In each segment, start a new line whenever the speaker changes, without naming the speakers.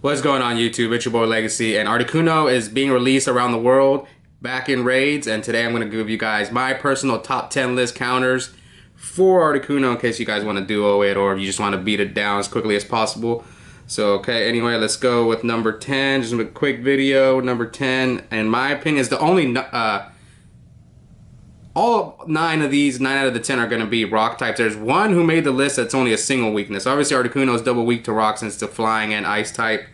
What's going on YouTube? It's your boy Legacy, and Articuno is being released around the world back in raids, and today I'm going to give you guys my personal top 10 list counters for Articuno in case you guys want to duo it or if you just want to beat it down as quickly as possible. So okay, anyway, let's go with number 10. Just a quick video. Number 10, in my opinion, is the only all 9 of these, 9 out of the 10 are going to be rock types. There's one who made the list that's only a single weakness. Obviously Articuno is double weak to rock since it's flying and ice type.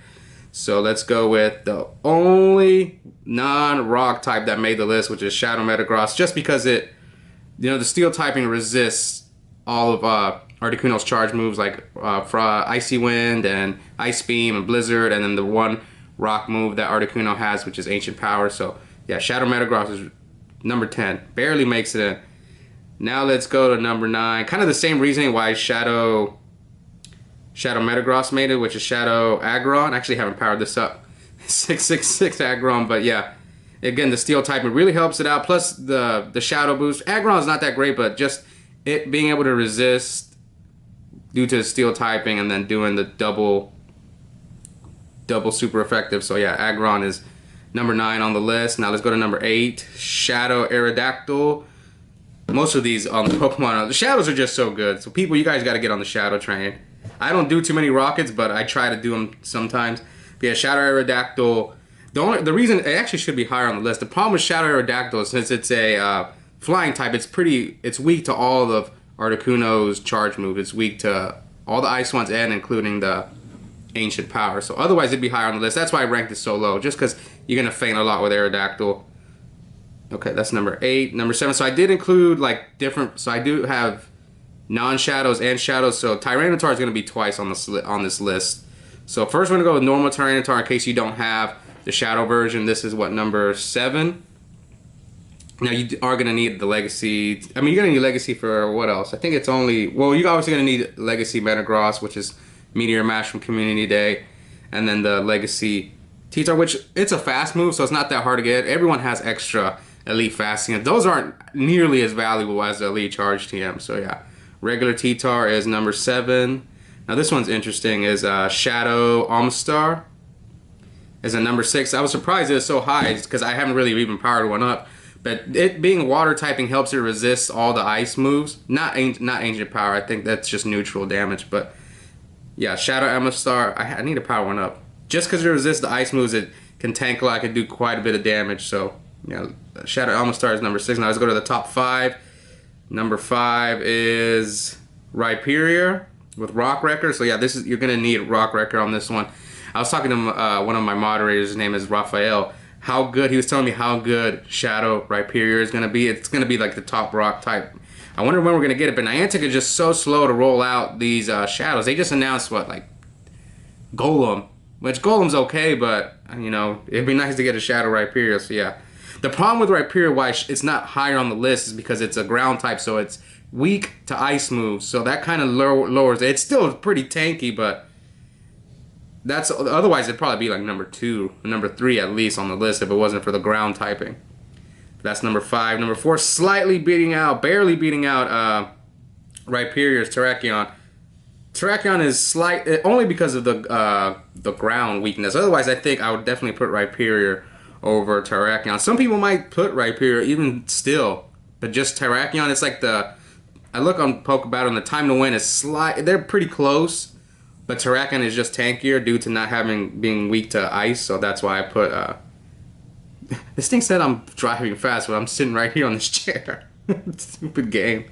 So let's go with the only non-rock type that made the list, which is Shadow Metagross, just because it, the steel typing resists all of Articuno's charge moves like Icy Wind and Ice Beam and Blizzard, and then the one rock move that Articuno has, which is Ancient Power. So yeah, Shadow Metagross is number 10. Barely makes it in. Now let's go to number 9. Kind of the same reasoning why Shadow Metagross made it, which is Shadow Aggro. I actually haven't powered this up. 666 Aggro, but yeah. Again, the steel typing really helps it out. Plus the shadow boost. Aggro is not that great, but just it being able to resist due to the steel typing and then doing the double super effective. So yeah, Aggron is number 9 on the list. Now let's go to number 8. Shadow Aerodactyl. Most of these on the Pokemon, the shadows are just so good. So people, you guys got to get on the shadow train. I don't do too many rockets, but I try to do them sometimes. But yeah, Shadow Aerodactyl. The reason it actually should be higher on the list. The problem with Shadow Aerodactyl is since it's a flying type, it's weak to all of Articuno's charge move. It's weak to all the ice ones and including the Ancient Power. So otherwise it'd be higher on the list. That's why I ranked it so low, just because you're gonna faint a lot with Aerodactyl. Okay, that's number 8. Number 7. So I did include like different. So I do have non-shadows and shadows. So Tyranitar is gonna be twice on this list. So first we're gonna go with normal Tyranitar in case you don't have the shadow version. This is what, number 7. Now you are gonna need the Legacy. I mean, you're gonna need Legacy for what else? I think it's only, well, you're obviously gonna need Legacy Metagross, which is Meteor Mash from Community Day, and then the Legacy Ttar, which it's a fast move, so it's not that hard to get. Everyone has extra Elite Fast TM. Those aren't nearly as valuable as the Elite Charge TM. So yeah, regular Ttar is number 7. Now this one's interesting. Is Shadow Almastar is at number 6. I was surprised it's so high because I haven't really even powered one up. But it being water typing helps it resist all the ice moves. Not Ancient Power. I think that's just neutral damage. But yeah, Shadow Almastar. I need to power one up. Just because it resists the ice moves, it can tank a lot. It can do quite a bit of damage. So yeah, Shadow Almastar is number 6. Now let's go to the top 5. Number 5 is Ryperia with Rock Wrecker. So yeah, you're gonna need Rock Wrecker on this one. I was talking to one of my moderators. His name is Raphael. He was telling me how good Shadow Ryperia is gonna be. It's gonna be like the top rock type. I wonder when we're gonna get it. But Niantic is just so slow to roll out these shadows. They just announced what, like Golem, which Golem's okay, but it'd be nice to get a Shadow Ryperia. So yeah, the problem with Ryperia, why it's not higher on the list, is because it's a ground type, so it's weak to ice moves. So that kind of lowers it. It's still pretty tanky, but otherwise it'd probably be like number 2, number 3 at least on the list if it wasn't for the ground typing. That's number 5. Number 4, barely beating out Ryperia's Terrakion. Terrakion is slight only because of the ground weakness. Otherwise, I think I would definitely put Ryperia over Terrakion. Some people might put Ryperia even still, but just Terrakion. It's like I look on Pokebattle and the time to win is they're pretty close. But Terrakion is just tankier due to not being weak to ice, so that's why I put this thing said I'm driving fast, but I'm sitting right here on this chair. Stupid game.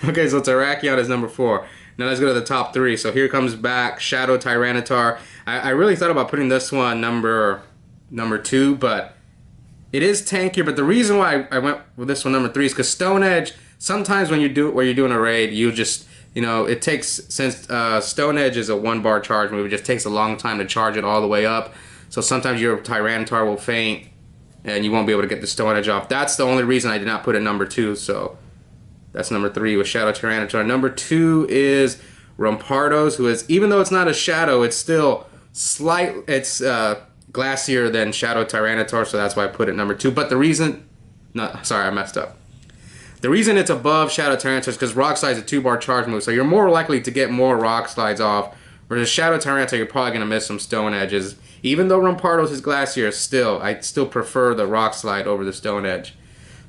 Okay, so Terrakion is number 4. Now let's go to the top 3. So here comes back Shadow Tyranitar. I really thought about putting this one number 2, but it is tankier. But the reason why I went with this one number 3 is because Stone Edge. Sometimes when you're doing a raid, you just it takes, since Stone Edge is a 1-bar charge move, it just takes a long time to charge it all the way up. So sometimes your Tyranitar will faint and you won't be able to get the Stone Edge off. That's the only reason I did not put it number 2. So that's number 3 with Shadow Tyranitar. Number 2 is Rotardos, who is, even though it's not a shadow, it's still it's glacier than Shadow Tyranitar, so that's why I put it number 2. But the reason, sorry, I messed up. The reason it's above Shadow Tyranitar is because Rock Slide is a 2-bar charge move, so you're more likely to get more Rock Slides off Whereas Shadow Tyranitar, you're probably going to miss some Stone Edges. Even though Rampardos is Glacier, I still prefer the Rock Slide over the Stone Edge.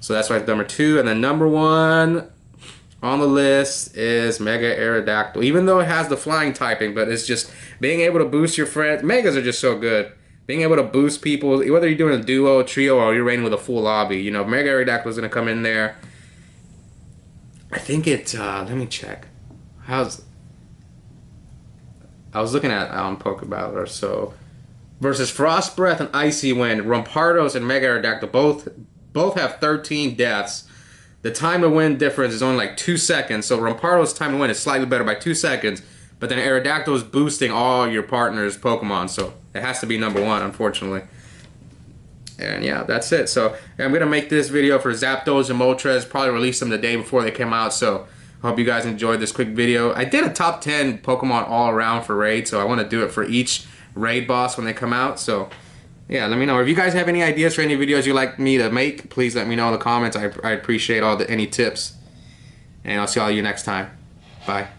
So that's why it's number 2. And then number 1 on the list is Mega Aerodactyl. Even though it has the flying typing, but it's just being able to boost your friends. Megas are just so good. Being able to boost people, whether you're doing a duo, trio, or you're raiding with a full lobby. You know, Mega Aerodactyl is going to come in there. I think it, let me check. I was looking at Pokebattler, so versus Frost Breath and Icy Wind, Rampardos and Mega Aerodactyl both have 13 deaths. The time to win difference is only like 2 seconds, so Rampardos' time to win is slightly better by 2 seconds, but then Aerodactyl is boosting all your partner's Pokemon, so it has to be number 1, unfortunately. And yeah, that's it. So I'm gonna make this video for Zapdos and Moltres, probably release them the day before they came out, so I hope you guys enjoyed this quick video. I did a top 10 Pokemon all around for raid, so I want to do it for each raid boss when they come out. So yeah, let me know. If you guys have any ideas for any videos you'd like me to make, please let me know in the comments. I appreciate any tips. And I'll see all you next time. Bye.